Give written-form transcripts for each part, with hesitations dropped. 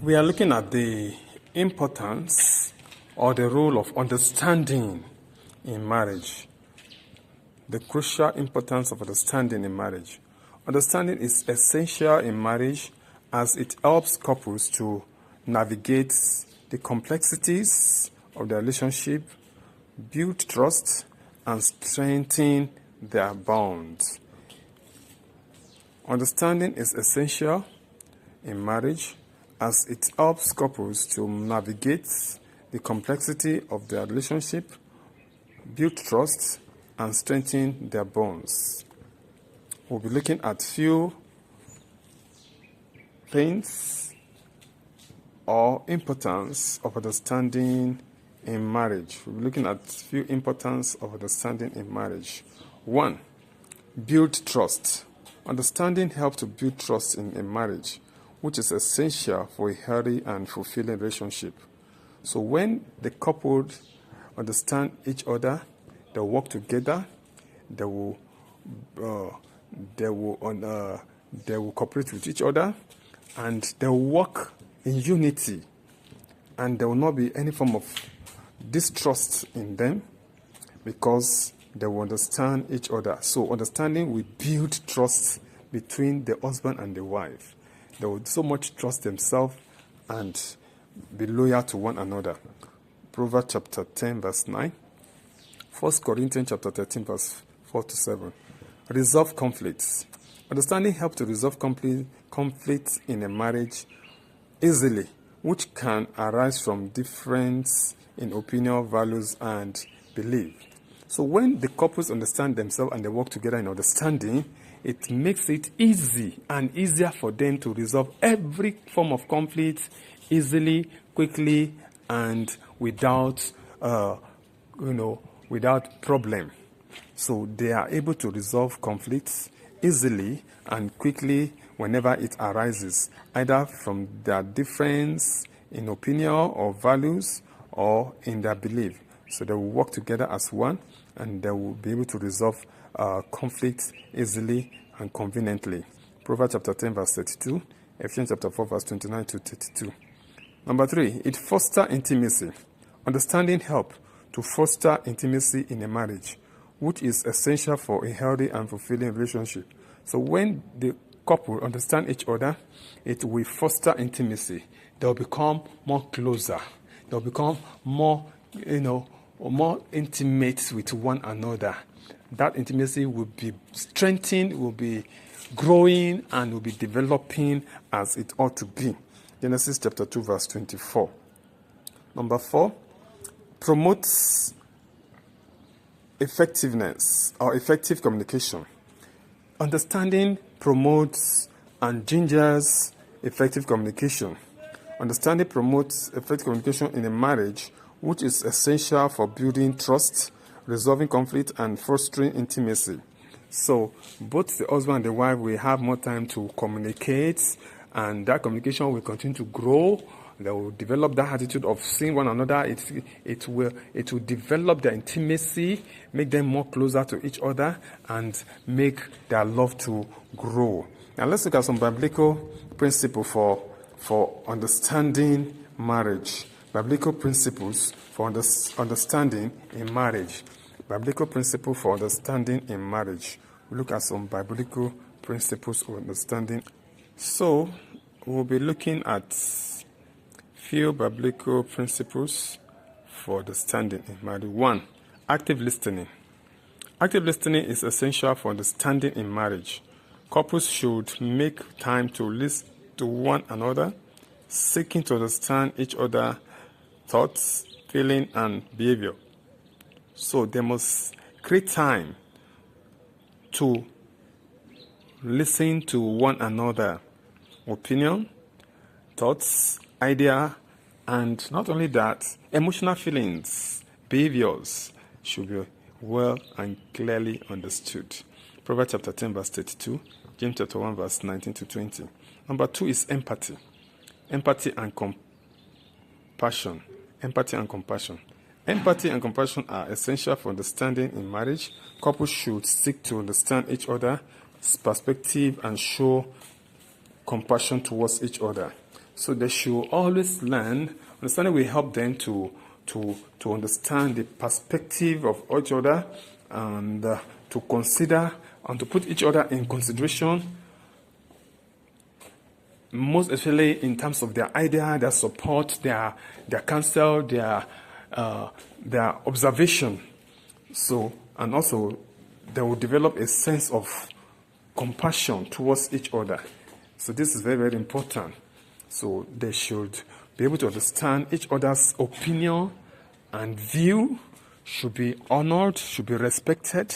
We are looking at the importance or the role of understanding in marriage. The crucial importance of understanding in marriage. Understanding is essential in marriage as it helps couples to navigate the complexities of their relationship, build trust, and strengthen their bonds. Understanding is essential in marriage as it helps couples to navigate the complexity of their relationship, build trust, and strengthen their bonds. We'll be looking at few things or importance of understanding in marriage. We'll be looking at few importance of understanding in marriage. 1. Build trust. Understanding helps to build trust in marriage, which is essential for a healthy and fulfilling relationship. So when the couple understand each other, they work together, they will cooperate with each other, and they will work in unity, and there will not be any form of distrust in them because they will understand each other. So understanding will build trust between the husband and the wife. They will so much trust themselves and be loyal to one another. Proverbs chapter 10 verse 9. 1 Corinthians chapter 13 verse 4 to 7. Resolve conflicts. Understanding helps to resolve conflicts in a marriage easily, which can arise from difference in opinion, values, and belief. So when the couples understand themselves and they work together in understanding, it makes it easy and easier for them to resolve every form of conflict easily, quickly, and without problem. So they are able to resolve conflicts easily and quickly whenever it arises, either from their difference in opinion or values or in their belief. So they will work together as one and they will be able to resolve conflicts easily and conveniently. Proverbs chapter 10 verse 32, Ephesians chapter 4 verse 29 to 32. Number 3, it fosters intimacy. Understanding helps to foster intimacy in a marriage, which is essential for a healthy and fulfilling relationship. So when the couple understand each other, it will foster intimacy. They'll become more closer. They'll become more intimate with one another. That intimacy will be strengthened, will be growing, and will be developing as it ought to be. Genesis chapter 2 verse 24. Number 4, promotes effectiveness or effective communication. Understanding promotes and gingers effective communication. Understanding promotes effective communication in a marriage, which is essential for building trust, resolving conflict, and fostering intimacy. So both the husband and the wife will have more time to communicate, and that communication will continue to grow. They will develop that attitude of seeing one another. It will develop their intimacy, make them more closer to each other, and make their love to grow. Now let's look at some biblical principles for understanding marriage. Biblical principles for understanding in marriage. Biblical principle for understanding in marriage. We look at some biblical principles of understanding. So we'll be looking at few biblical principles for understanding in marriage. 1. Active listening. Active listening is essential for understanding in marriage. Couples should make time to listen to one another, seeking to understand each other's thoughts, feelings, and behavior. So they must create time to listen to one another, opinion, thoughts, idea, and not only that, emotional feelings, behaviors should be well and clearly understood. Proverbs chapter 10 verse 32, James chapter 1 verse 19 to 20. Number 2 is empathy. Empathy and compassion. Empathy and compassion. Empathy and compassion are essential for understanding in marriage. Couples should seek to understand each other's perspective and show compassion towards each other. So they should always learn. Understanding will help them to understand the perspective of each other and to consider and to put each other in consideration, most especially in terms of their idea, their support, their counsel, their observation. So, and also they will develop a sense of compassion towards each other. So this is very, very important. So they should be able to understand each other's opinion and view, should be honored, should be respected,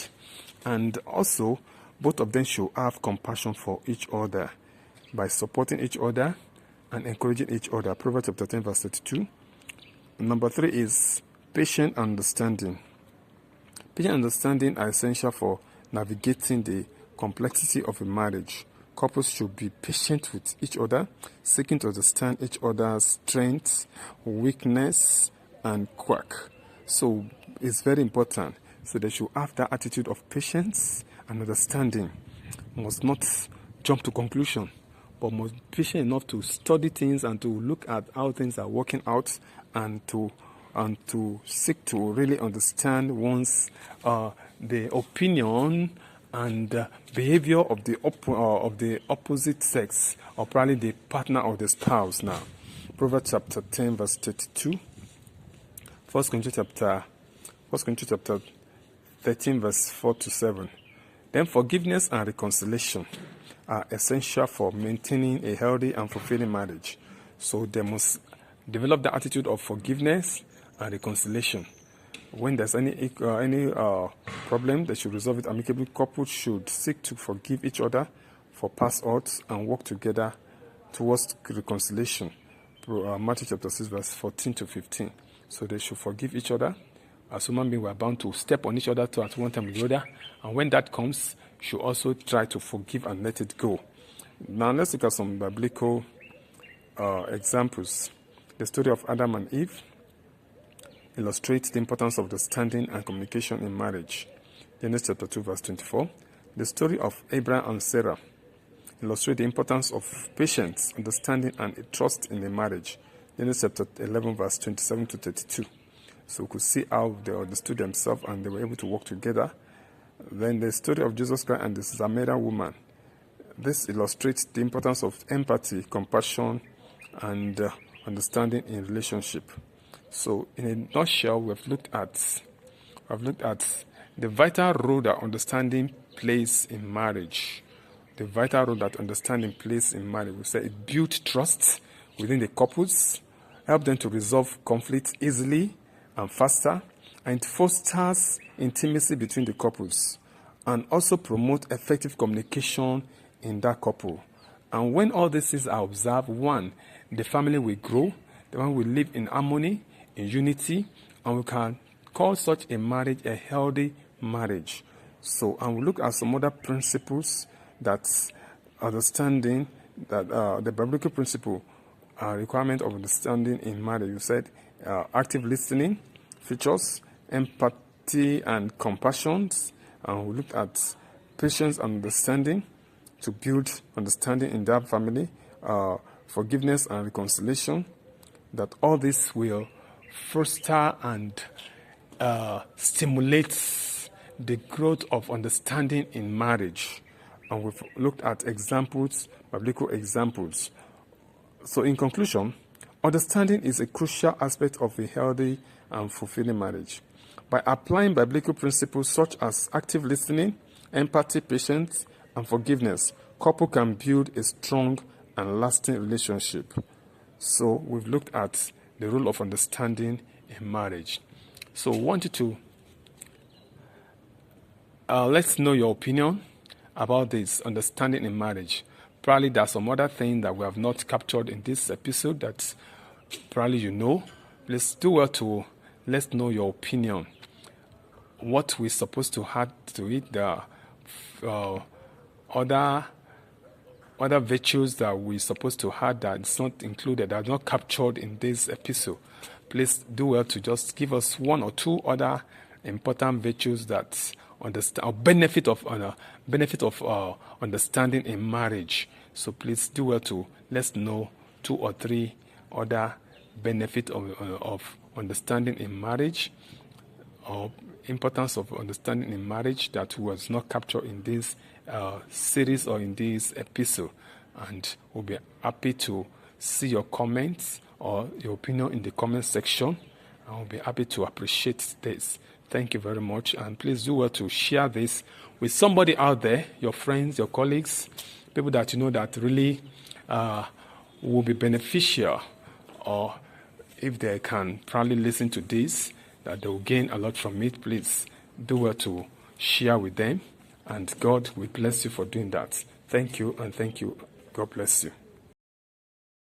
and also both of them should have compassion for each other by supporting each other and encouraging each other. Proverbs chapter 10 verse 32. Number 3 is patient understanding. Patient understanding are essential for navigating the complexity of a marriage. Couples should be patient with each other, seeking to understand each other's strengths, weakness, and quirk. So it's very important. So they should have that attitude of patience and understanding. Must not jump to conclusion, but must be patient enough to study things and to look at how things are working out and to seek to really understand one's the opinion and behavior of the opposite sex, or probably the partner of the spouse. Now, Proverbs chapter 10 verse 32. 1 Corinthians chapter 13 verse 4 to 7. Then forgiveness and reconciliation are essential for maintaining a healthy and fulfilling marriage. So they must develop the attitude of forgiveness and reconciliation. When there's any problem, they should resolve it amicably. Couples should seek to forgive each other for past hurts and work together towards reconciliation. Matthew chapter 6 verse 14 to 15. So they should forgive each other. As human beings, we are bound to step on each other at one time or the other. And when that comes, you should also try to forgive and let it go. Now let's look at some biblical examples. The story of Adam and Eve illustrates the importance of understanding and communication in marriage. Genesis chapter 2 verse 24. The story of Abraham and Sarah illustrates the importance of patience, understanding, and trust in a marriage. Genesis chapter 11 verse 27 to 32. So we could see how they understood themselves and they were able to work together. Then the story of Jesus Christ and the Samaritan woman. This illustrates the importance of empathy, compassion, and understanding in relationship. So, in a nutshell, we've looked at the vital role that understanding plays in marriage. The vital role that understanding plays in marriage. We say it builds trust within the couples, help them to resolve conflicts easily and faster, and it fosters intimacy between the couples, and also promote effective communication in that couple. And when all these things are observed, one, the family will grow, the one will live in harmony, in unity, and we can call such a marriage a healthy marriage. So, and we look at some other principles that understanding that the biblical principle requirement of understanding in marriage. You said active listening features, empathy and compassion, and we looked at patience and understanding to build understanding in that family, forgiveness and reconciliation, that all this will foster and stimulate the growth of understanding in marriage. And we've looked at examples, biblical examples. So in conclusion, understanding is a crucial aspect of a healthy and fulfilling marriage. By applying biblical principles such as active listening, empathy, patience, and forgiveness, couple can build a strong and lasting relationship. So we've looked at the role of understanding in marriage. So I want you to let's know your opinion about this understanding in marriage. Probably there's some other thing that we have not captured in this episode that probably you know. Please do well to let's know your opinion. What we're supposed to add to it, the other virtues that we're supposed to add that's not included, that are not captured in this episode. Please do well to just give us one or two other important virtues that understand or benefit of understanding in marriage. So please do well to let's know 2 or 3 other benefits of understanding in marriage, or importance of understanding in marriage that was not captured in this series or in this episode. And we'll be happy to see your comments or your opinion in the comment section. I will be happy to appreciate this. Thank you very much. And please do well to share this with somebody out there, your friends, your colleagues, people that you know that really will be beneficial, or if they can probably listen to this, that they will gain a lot from it. Please do well to share with them. And God will bless you for doing that. Thank you, and thank you. God bless you.